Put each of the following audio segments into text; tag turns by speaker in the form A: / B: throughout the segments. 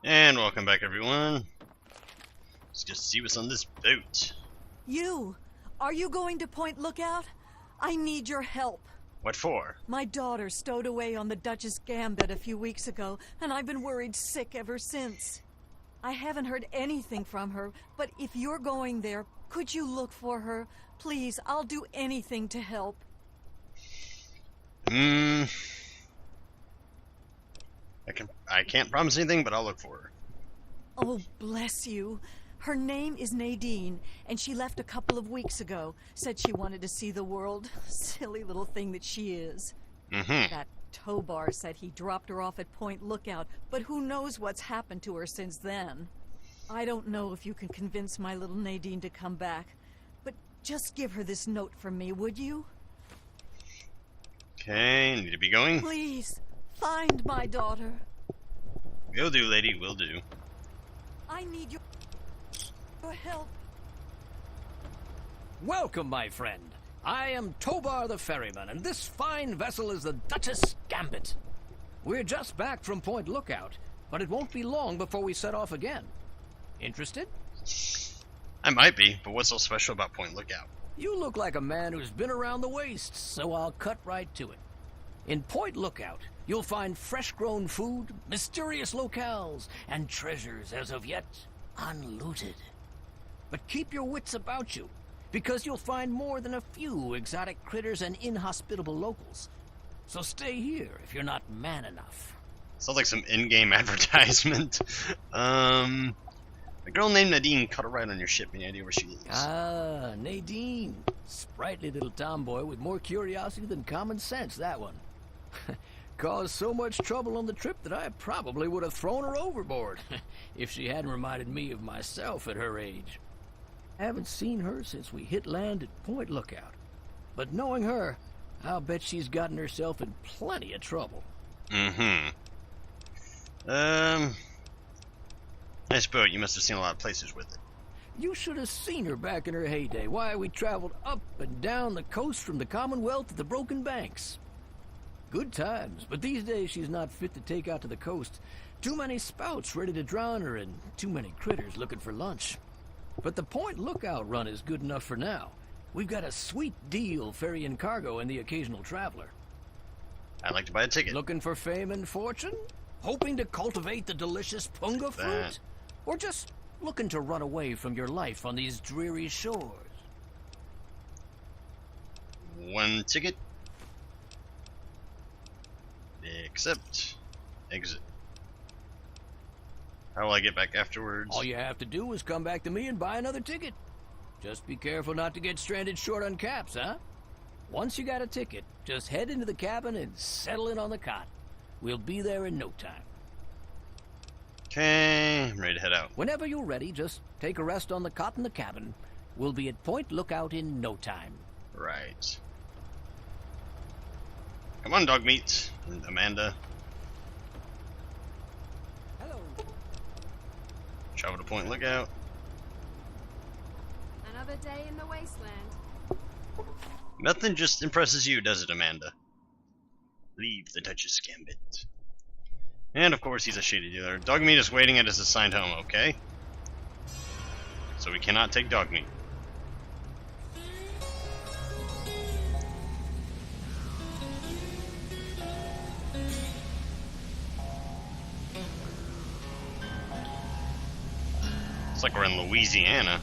A: And welcome back, everyone. Let's just see what's on this boat.
B: You! Are you going to Point Lookout? I need your help.
A: What for?
B: My daughter stowed away on the Duchess Gambit a few weeks ago, and I've been worried sick ever since. I haven't heard anything from her, but if you're going there, could you look for her? Please, I'll do anything to help.
A: I can't promise anything, but I'll look for her.
B: Oh, bless you. Her name is Nadine, and she left a couple of weeks ago. Said she wanted to see the world. Silly little thing that she is. That Tobar said he dropped her off at Point Lookout, but who knows what's happened to her since then. I don't know if you can convince my little Nadine to come back, but just give her this note from me, would you?
A: Okay, need to be going.
B: Please, find my daughter.
A: Will do, lady, will do.
B: I need your help.
C: Welcome, my friend. I am Tobar the ferryman, and this fine vessel is the Duchess Gambit. We're just back from Point Lookout, but it won't be long before we set off again. Interested?
A: I might be, but what's so special about Point Lookout?
C: You look like a man who's been around the wastes, so I'll cut right to it. In Point Lookout, you'll find fresh-grown food, mysterious locales, and treasures as of yet unlooted. But keep your wits about you, because you'll find more than a few exotic critters and inhospitable locals. So stay here if you're not man enough.
A: Sounds like some in-game advertisement. A girl named Nadine caught a ride on your ship. Any idea where she lives?
C: Ah, Nadine. Sprightly little tomboy with more curiosity than common sense, that one. Caused so much trouble on the trip that I probably would have thrown her overboard if she hadn't reminded me of myself at her age. Haven't seen her since we hit land at Point Lookout. But knowing her, I'll bet she's gotten herself in plenty of trouble.
A: Nice boat. You must have seen a lot of places with it.
C: You should have seen her back in her heyday. Why, we traveled up and down the coast from the Commonwealth to the Broken Banks. Good times, but these days she's not fit to take out to the coast. Too many spouts ready to drown her and too many critters looking for lunch. But the Point Lookout run is good enough for now. We've got a sweet deal ferrying cargo and the occasional traveler.
A: I'd like to buy a ticket.
C: Looking for fame and fortune? Hoping to cultivate the delicious punga fruit? Or just looking to run away from your life on these dreary shores?
A: One ticket. Accept. Exit. How will I get back afterwards?
C: All you have to do is come back to me and buy another ticket. Just be careful not to get stranded short on caps, huh? Once you got a ticket, just head into the cabin and settle in on the cot. We'll be there in no time.
A: Okay, I'm ready to head out.
C: Whenever you're ready, just take a rest on the cot in the cabin. We'll be at Point Lookout in no time.
A: Right. Come on, dog meat. And Amanda.
C: Hello.
A: Travel to Point Lookout.
D: Another day in the wasteland.
A: Nothing just impresses you, does it, Amanda? Leave the Duchess Gambit. And of course he's a shady dealer. Dog meat is waiting at his assigned home, okay? So we cannot take dog meat. It's like we're in Louisiana.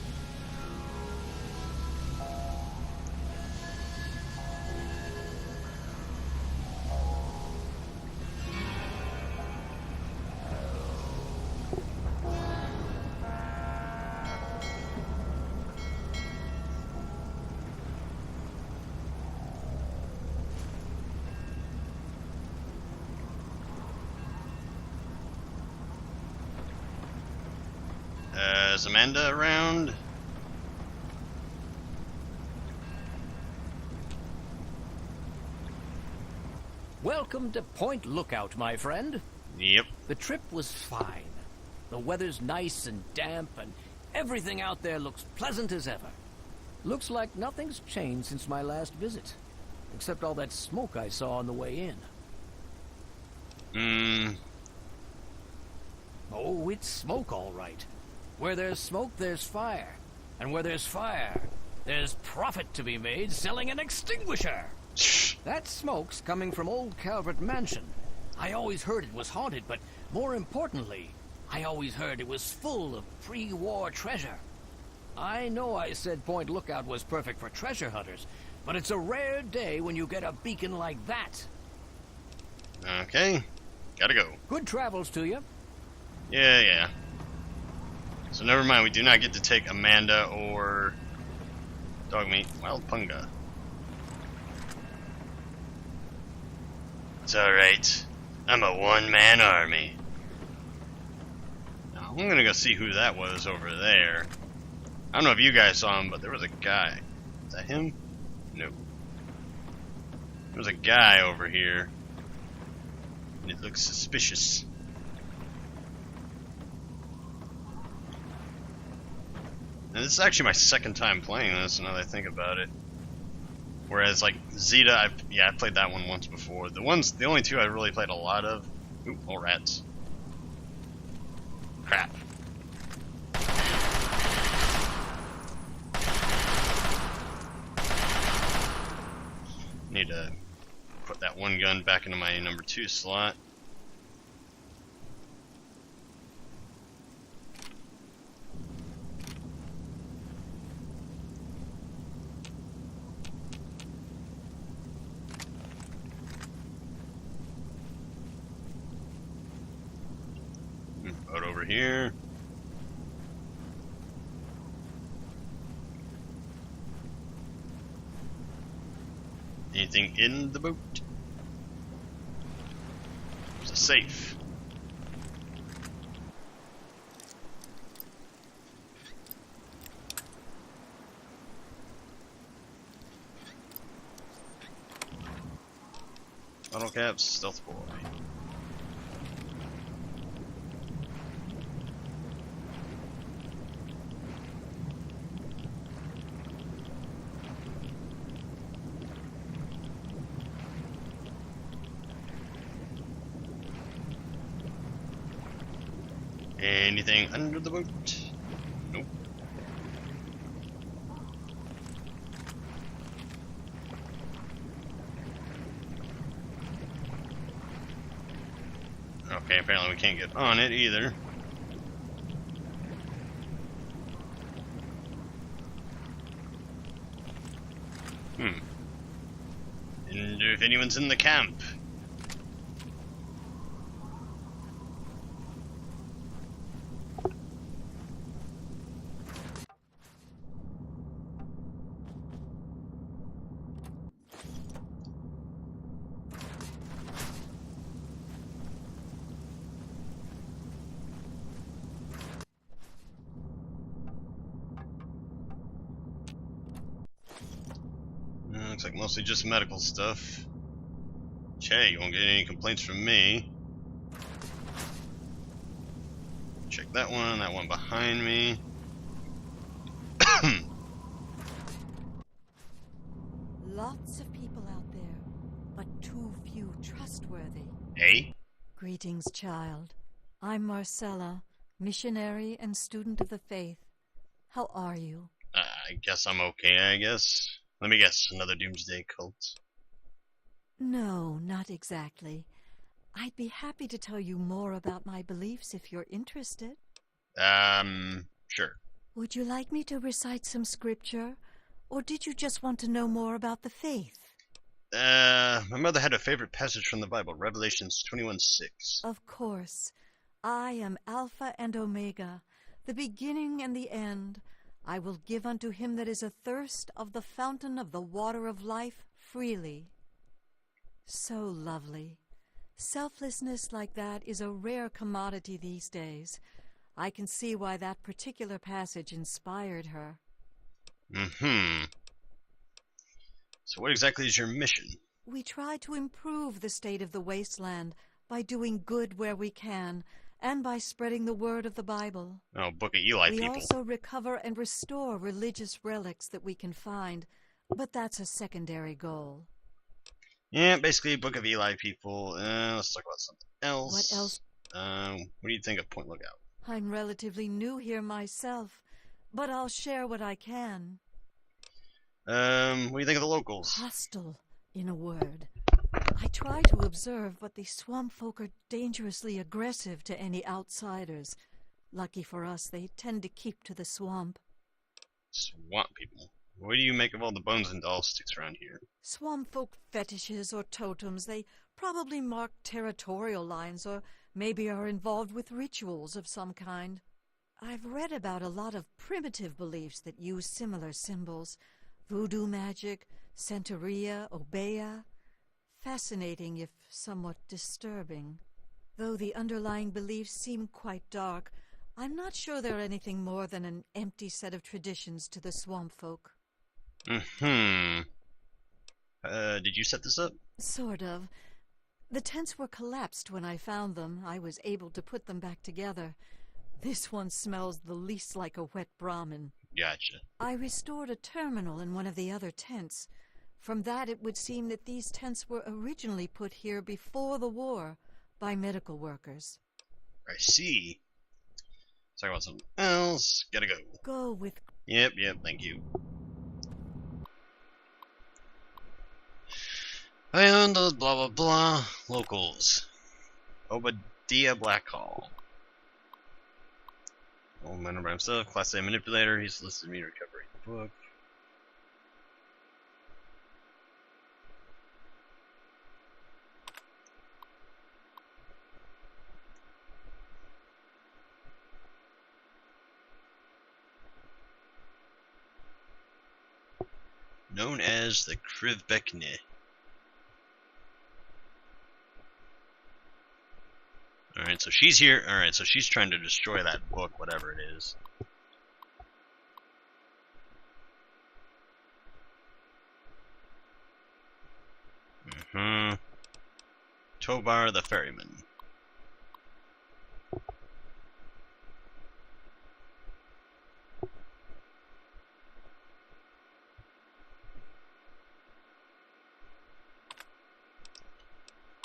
A: Is Amanda around?
C: Welcome to Point Lookout, my friend.
A: Yep.
C: The trip was fine. The weather's nice and damp, and everything out there looks pleasant as ever. Looks like nothing's changed since my last visit, except all that smoke I saw on the way in.
A: Hmm.
C: Oh, Oh, it's smoke, all right. Where there's smoke, there's fire. And where there's fire, there's profit to be made selling an extinguisher. That smoke's coming from old Calvert Mansion. I always heard it was haunted, but more importantly, I always heard it was full of pre-war treasure. I know I said Point Lookout was perfect for treasure hunters, but it's a rare day when you get a beacon like that.
A: Okay, gotta go.
C: Good travels to you.
A: Yeah. So never mind, we do not get to take Amanda or Dogmeat. Wild Punga. It's alright. I'm a one-man army. Now, I'm gonna go see who that was over there. I don't know if you guys saw him, but there was a guy. Is that him? No. There was a guy over here. And it looks suspicious. And this is actually my second time playing this, now that I think about it. Whereas, like, Zeta, I played that one once before. The only two I really played a lot of. Ooh, more rats. Crap. Need to put that one gun back into my number 2 slot. Boat over here. Anything in the boat? There's a safe. Bottle caps, stealth boy. Anything under the boat? Nope. Okay, apparently we can't get on it either. Wonder if anyone's in the camp. Looks like mostly just medical stuff. Che, you won't get any complaints from me. Check that one behind me.
B: Lots of people out there, but too few trustworthy.
A: Hey?
B: Greetings, child. I'm Marcella, missionary and student of the faith. How are you?
A: I guess I'm okay, I guess. Let me guess, another doomsday cult?
B: No, not exactly. I'd be happy to tell you more about my beliefs if you're interested.
A: Sure.
B: Would you like me to recite some scripture, or did you just want to know more about the faith?
A: My mother had a favorite passage from the Bible, Revelations 21:6.
B: Of course. I am Alpha and Omega, the beginning and the end. I will give unto him that is athirst of the fountain of the water of life freely. So lovely. Selflessness like that is a rare commodity these days. I can see why that particular passage inspired her.
A: So what exactly is your mission?
B: We try to improve the state of the wasteland by doing good where we can, and by spreading the word of the Bible.
A: Oh, Book of Eli
B: We
A: people.
B: also recover and restore religious relics that we can find, but that's a secondary goal.
A: Yeah, basically Book of Eli people. Let's talk about something else.
B: What else?
A: What do you think of Point Lookout?
B: I'm relatively new here myself, but I'll share what I can.
A: What do you think of the locals?
B: Hostile, in a word. I try to observe, but the swamp folk are dangerously aggressive to any outsiders. Lucky for us, they tend to keep to the swamp.
A: Swamp people. What do you make of all the bones and doll sticks around here?
B: Swamp folk fetishes or totems, they probably mark territorial lines or maybe are involved with rituals of some kind. I've read about a lot of primitive beliefs that use similar symbols. Voodoo magic, Santeria, Obeah. Fascinating, if somewhat disturbing. Though the underlying beliefs seem quite dark, I'm not sure they're anything more than an empty set of traditions to the swamp folk.
A: Did you set this up?
B: Sort of. The tents were collapsed when I found them. I was able to put them back together. This one smells the least like a wet Brahmin.
A: Gotcha.
B: I restored a terminal in one of the other tents. From that, it would seem that these tents were originally put here before the war by medical workers.
A: I see. Let's talk about something else. Gotta go.
B: Go with...
A: Yep, thank you. And those blah blah blah locals. Obadiah Blackhall. Old man by himself, Class A manipulator. He's listed me to recover the book. Known as the Krivbekne. Alright, so she's here. Alright, so she's trying to destroy that book, whatever it is. Tobar the Ferryman.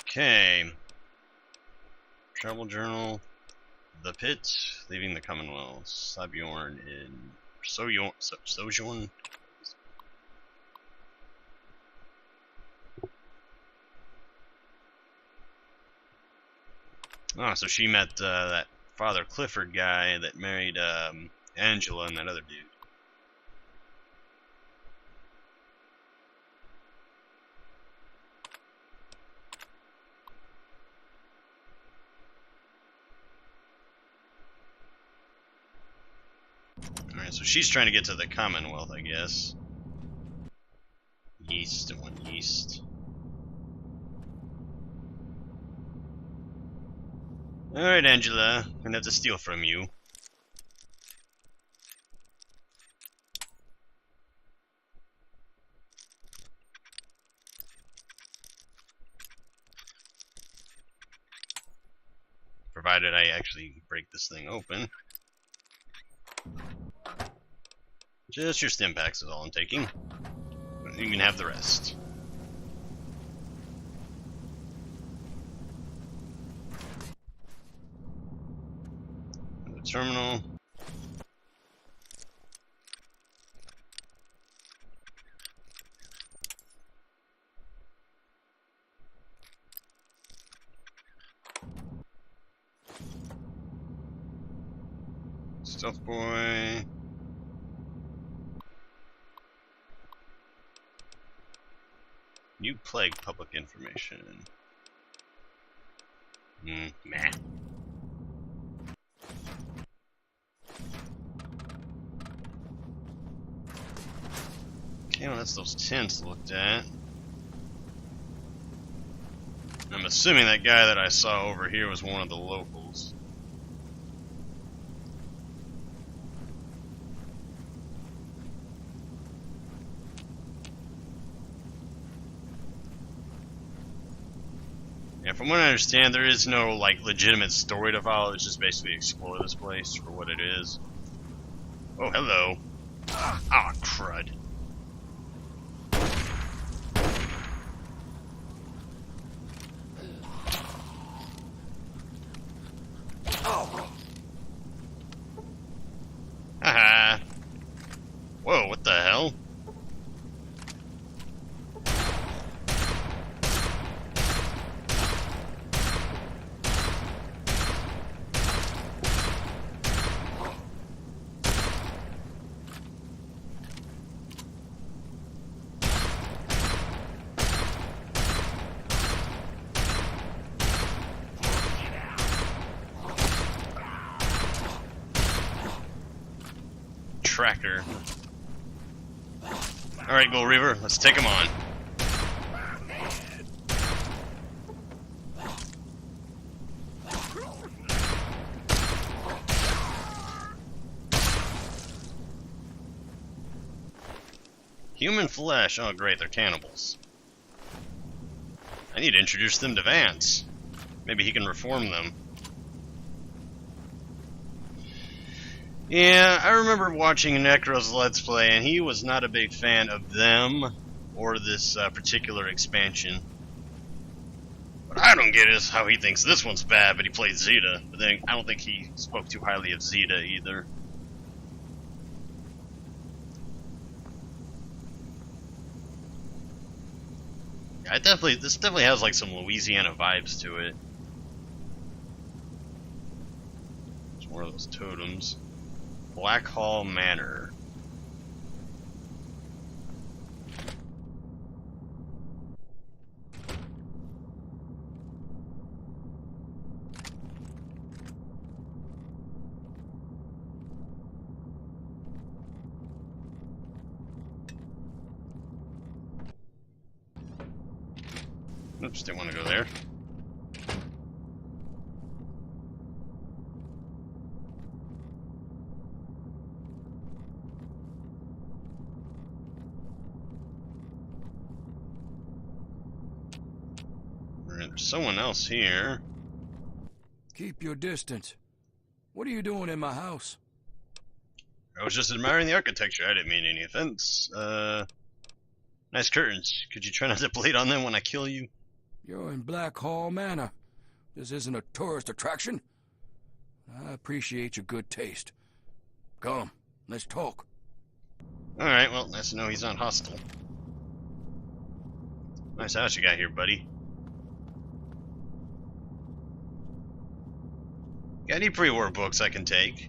A: Okay. Travel journal. The Pit. Leaving the Commonwealth. Sabjorn in Sojourn. Oh, so she met that Father Clifford guy that married Angela and that other dude. Alright, so she's trying to get to the Commonwealth, I guess. Yeast and one yeast. Alright, Angela, I'm gonna have to steal from you. Provided I actually break this thing open. Just your stim packs is all I'm taking. You can have the rest. The terminal. Stealth boy. New plague public information. Meh. Okay, well that's those tents looked at. I'm assuming that guy that I saw over here was one of the locals. Yeah, from what I understand, there is no, like, legitimate story to follow. It's just basically explore this place for what it is. Oh, hello. Ah, crud. What the hell? Tracker. Alright, Gold Reaver, let's take him on. Human flesh. Oh great, they're cannibals. I need to introduce them to Vance. Maybe he can reform them. Yeah, I remember watching Necro's Let's Play, and he was not a big fan of them or this particular expansion. What I don't get is how he thinks this one's bad, but he plays Zeta. But then I don't think he spoke too highly of Zeta either. Yeah, this definitely has like some Louisiana vibes to it. It's more of those totems. Black Hall Manor. Oops, didn't want to go there. There's someone else here.
D: Keep your distance. What are you doing in my house?
A: I was just admiring the architecture. I didn't mean any offense. Nice curtains. Could you try not to bleed on them when I kill you?
D: You're in Black Hall Manor. This isn't a tourist attraction. I appreciate your good taste. Come, let's talk.
A: Alright, well, nice to know he's not hostile. Nice house you got here, buddy. Got any pre-war books I can take?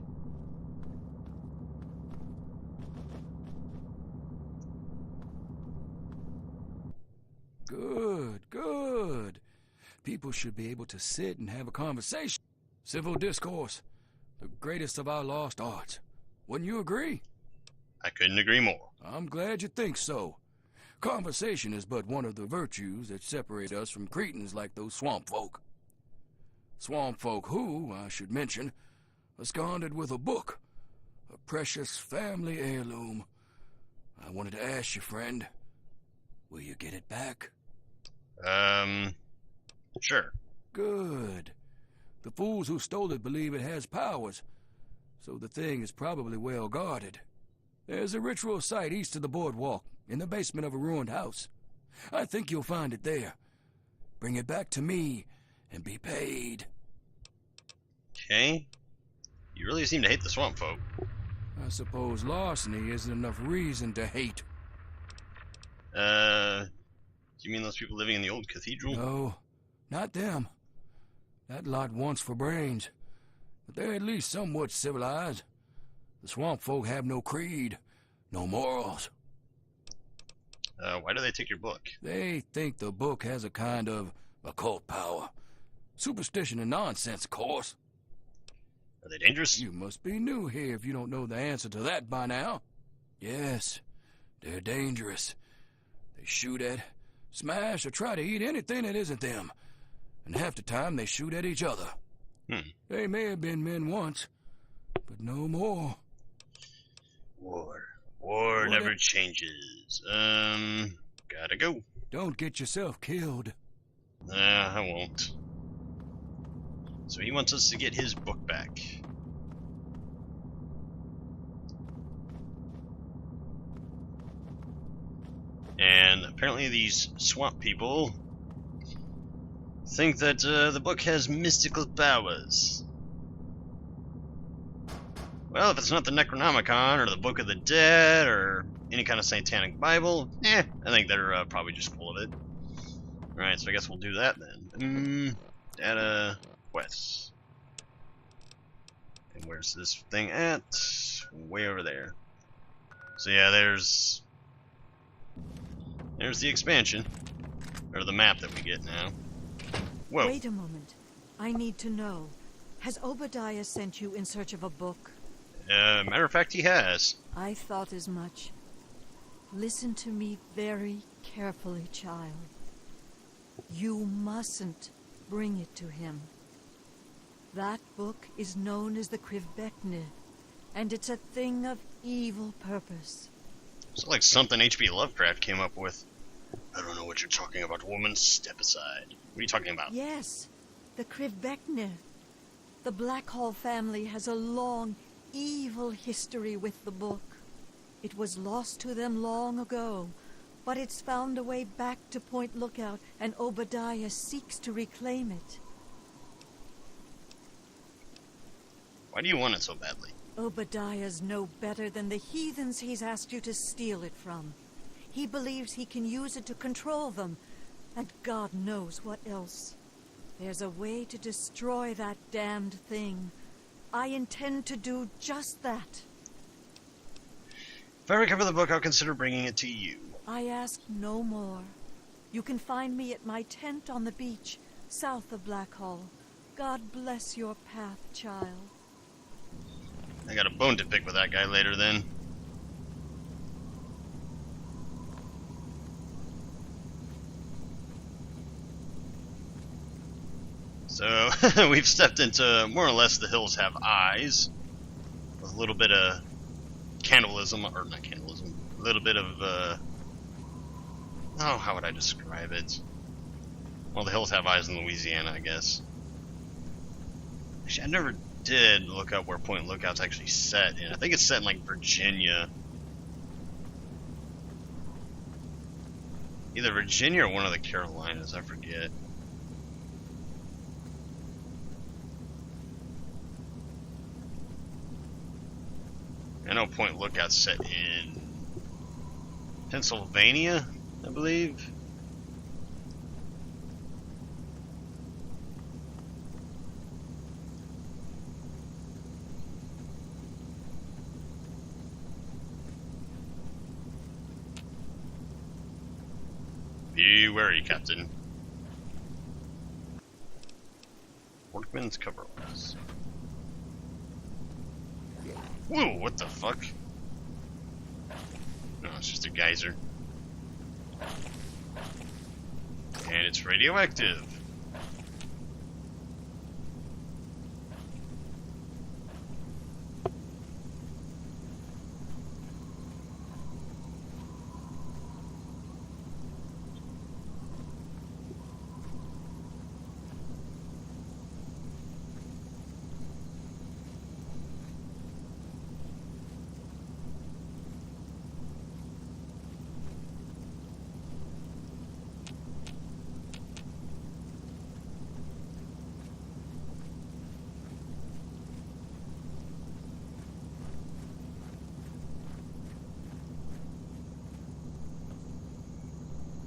D: Good, good. People should be able to sit and have a conversation. Civil discourse, the greatest of our lost arts. Wouldn't you agree?
A: I couldn't agree more.
D: I'm glad you think so. Conversation is but one of the virtues that separate us from cretins like those swamp folk. Swamp folk who, I should mention, absconded with a book, a precious family heirloom. I wanted to ask you, friend, will you get it back?
A: Sure.
D: Good. The fools who stole it believe it has powers, so the thing is probably well guarded. There's a ritual site east of the boardwalk, in the basement of a ruined house. I think you'll find it there. Bring it back to me, and be paid.
A: Okay. You really seem to hate the swamp folk.
D: I suppose larceny isn't enough reason to hate.
A: Do you mean those people living in the old cathedral?
D: No, not them. That lot wants for brains. But they're at least somewhat civilized. The swamp folk have no creed, no morals.
A: Why do they take your book?
D: They think the book has a kind of occult power. Superstition and nonsense, of course.
A: Are they dangerous?
D: You must be new here if you don't know the answer to that by now. Yes, they're dangerous. They shoot at, smash, or try to eat anything that isn't them. And half the time they shoot at each other. They may have been men once, but no more.
A: War never changes. Gotta go.
D: Don't get yourself killed.
A: I won't. So he wants us to get his book back. And apparently these swamp people think that the book has mystical powers. Well, if it's not the Necronomicon, or the Book of the Dead, or any kind of satanic Bible. I think they're probably just full of it. Alright, so I guess we'll do that then. Data quests. And where's this thing at? Way over there. So yeah, there's the expansion. Or the map that we get now. Whoa.
B: Wait a moment. I need to know. Has Obadiah sent you in search of a book?
A: Matter of fact, he has.
B: I thought as much. Listen to me very carefully, child. You mustn't bring it to him. That book is known as the Chp.III, and it's a thing of evil purpose.
A: It's like something H.P. Lovecraft came up with. I don't know what you're talking about, woman. Step aside. What are you talking about?
B: Yes, the Chp.III. The Blackhall family has a long, evil history with the book. It was lost to them long ago, but it's found a way back to Point Lookout, and Obadiah seeks to reclaim it.
A: Why do you want it so badly?
B: Obadiah's no better than the heathens he's asked you to steal it from. He believes he can use it to control them, and God knows what else. There's a way to destroy that damned thing. I intend to do just that.
A: If I recover the book, I'll consider bringing it to you.
B: I ask no more. You can find me at my tent on the beach, south of Blackhall. God bless your path, child.
A: I got a bone to pick with that guy later then. So, we've stepped into more or less the hills have eyes. With a little bit of cannibalism, or not cannibalism, a little bit of, oh, how would I describe it? Well, the hills have eyes in Louisiana, I guess. Actually, I never did look up where Point Lookout's actually set in. I think it's set in, like, Virginia. Either Virginia or one of the Carolinas, I forget. I know Point Lookout's set in Pennsylvania, I believe. Be wary, Captain. Workman's coveralls. Whoa, what the fuck? No, it's just a geyser. And it's radioactive.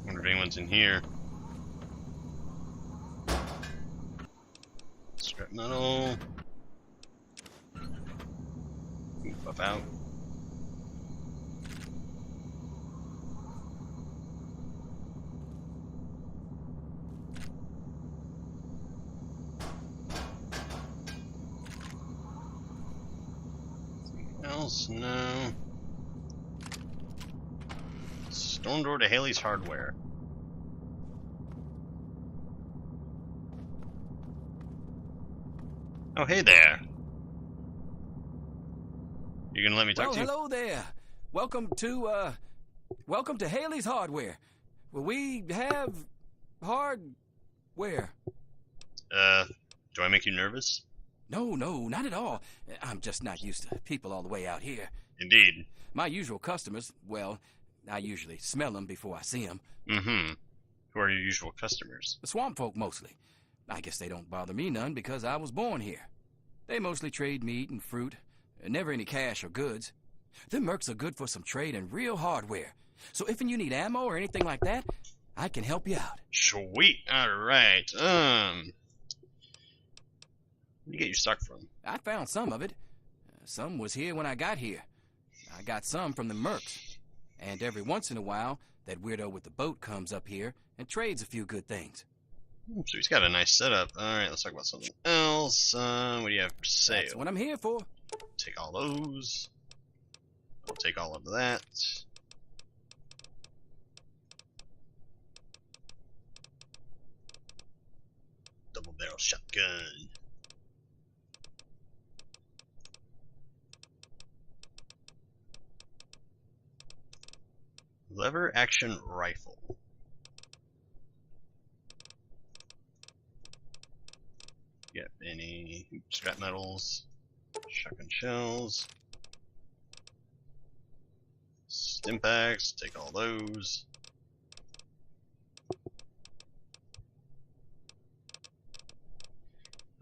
A: Wonder if anyone's in here. Scrap metal. Buff out. Anything else? No. Storm door to Haley's Hardware. Oh, hey there. You gonna let me talk to you?
D: Hello there. Welcome to Haley's Hardware. Well, we have hardware.
A: Do I make you nervous?
D: No, not at all. I'm just not used to people all the way out here.
A: Indeed.
D: My usual customers, well, I usually smell them before I see them.
A: Mm-hmm. Who are your usual customers?
D: The swamp folk, mostly. I guess they don't bother me none because I was born here. They mostly trade meat and fruit, never any cash or goods. Them mercs are good for some trade and real hardware. So if you need ammo or anything like that, I can help you out.
A: Sweet. Alright. Where do you get your stock from?
D: I found some of it. Some was here when I got here. I got some from the mercs. And every once in a while, that weirdo with the boat comes up here and trades a few good things.
A: So he's got a nice setup. Alright, let's talk about something else. What do you have for sale?
D: That's what I'm here for.
A: Take all those. I'll take all of that. Double barrel shotgun. Lever action rifle. Yep, any scrap metals, shotgun shells, stim packs, take all those.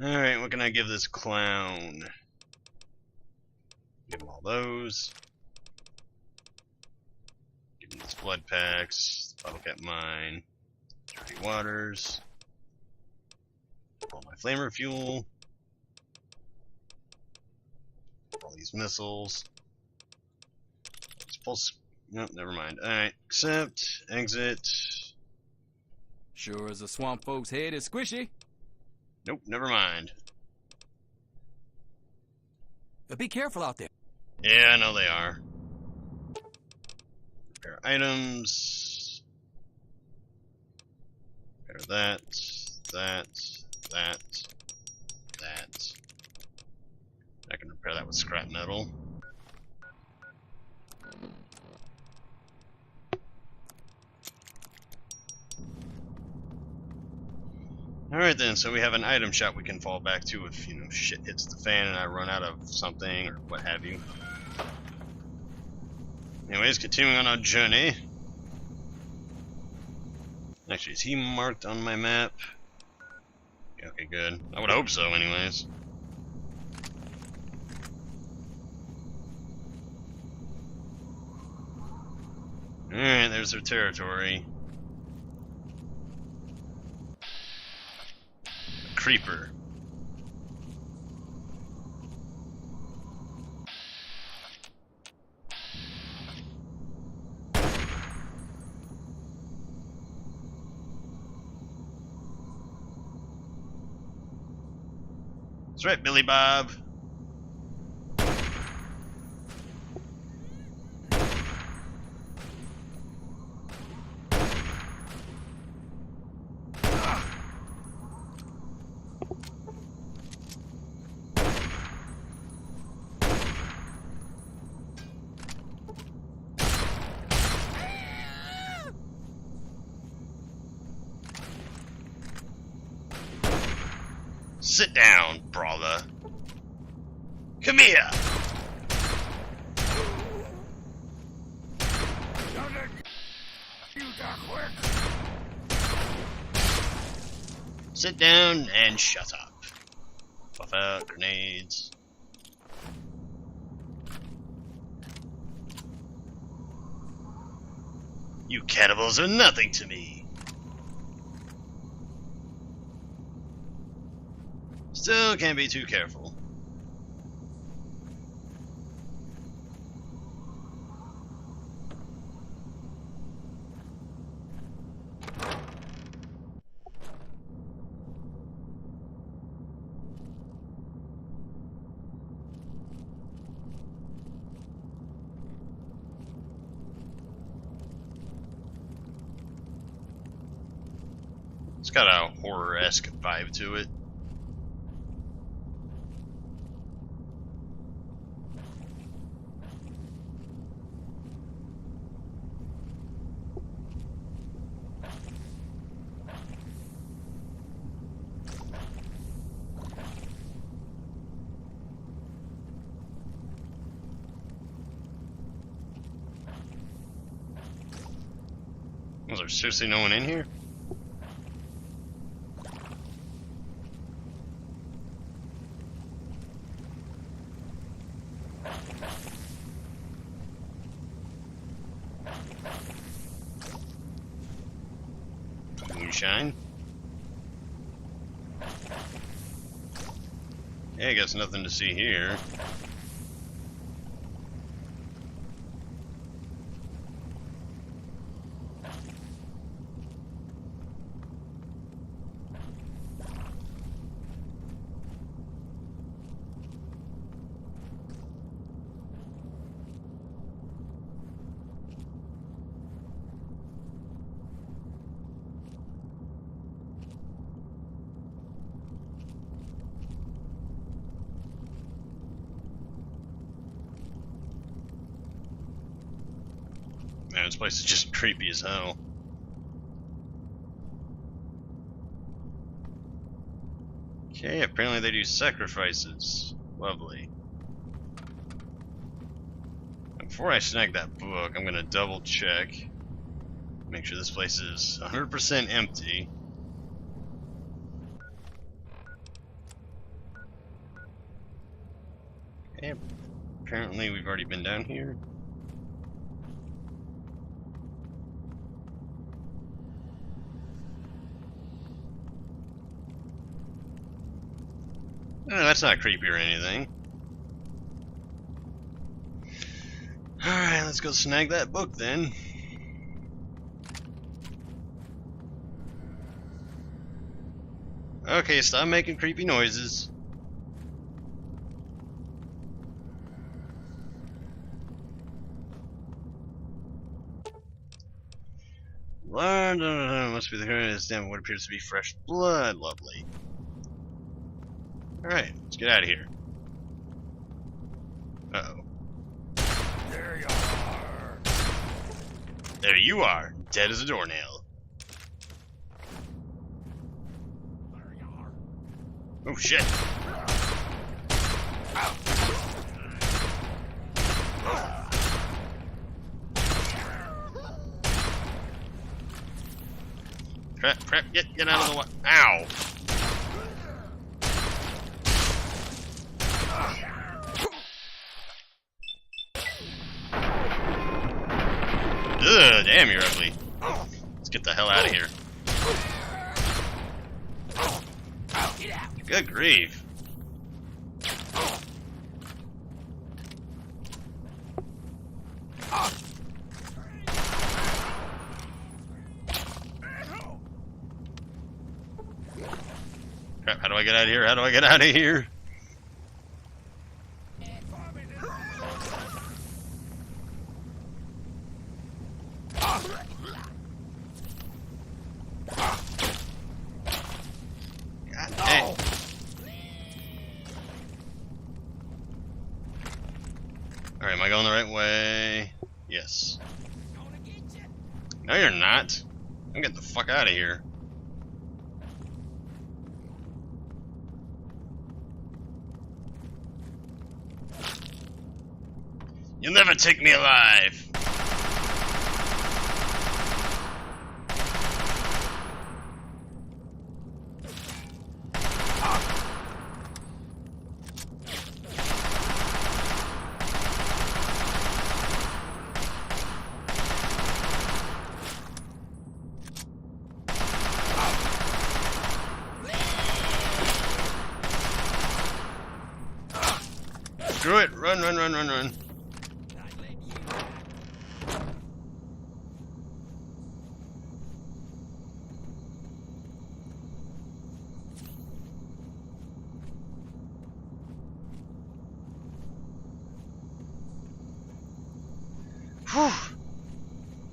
A: Alright, what can I give this clown? Give him all those. Give him these blood packs, bottle cap mine, dirty waters. All my flamer fuel. All these missiles. These pulse. Nope, never mind. Alright, accept, exit.
D: Sure as the swamp folk's head is squishy.
A: Nope, never mind.
D: But be careful out there.
A: Yeah, I know they are. Repair items. Repair that. That. I can repair that with scrap metal. Alright then, so we have an item shop we can fall back to if, shit hits the fan and I run out of something or what have you. Anyways, continuing on our journey. Actually, is he marked on my map? Okay, good. I would hope so, anyways. Alright, there's their territory. A creeper. That's right, Billy Bob. Sit down, brother. Come here. Sit down and shut up. Buff out grenades. You cannibals are nothing to me. Still can't be too careful. It's got a horror-esque vibe to it. Was there seriously no one in here? you shine. Okay, I guess nothing to see here. Man, this place is just creepy as hell. Okay, apparently they do sacrifices. Lovely. Before I snag that book, I'm gonna double check. Make sure this place is 100% empty. Okay, apparently we've already been down here. That's not creepy or anything. Alright, let's go snag that book then. Okay, stop making creepy noises. Must be the current stamp what appears to be fresh blood. Lovely. Alright, let's get out of here. Uh-oh.
D: There you are.
A: There you are, dead as a doornail.
D: There you are.
A: Oh shit. Crap, get out of the way. Ow. Ugh, damn, you're ugly. Let's get the hell out of here. Good grief. Crap, how do I get out of here? How do I get out of here? Alright, am I going the right way? Yes. No, you're not. I'm getting the fuck out of here. You'll never take me alive. Screw it! Run, run, run, run, run. Whew.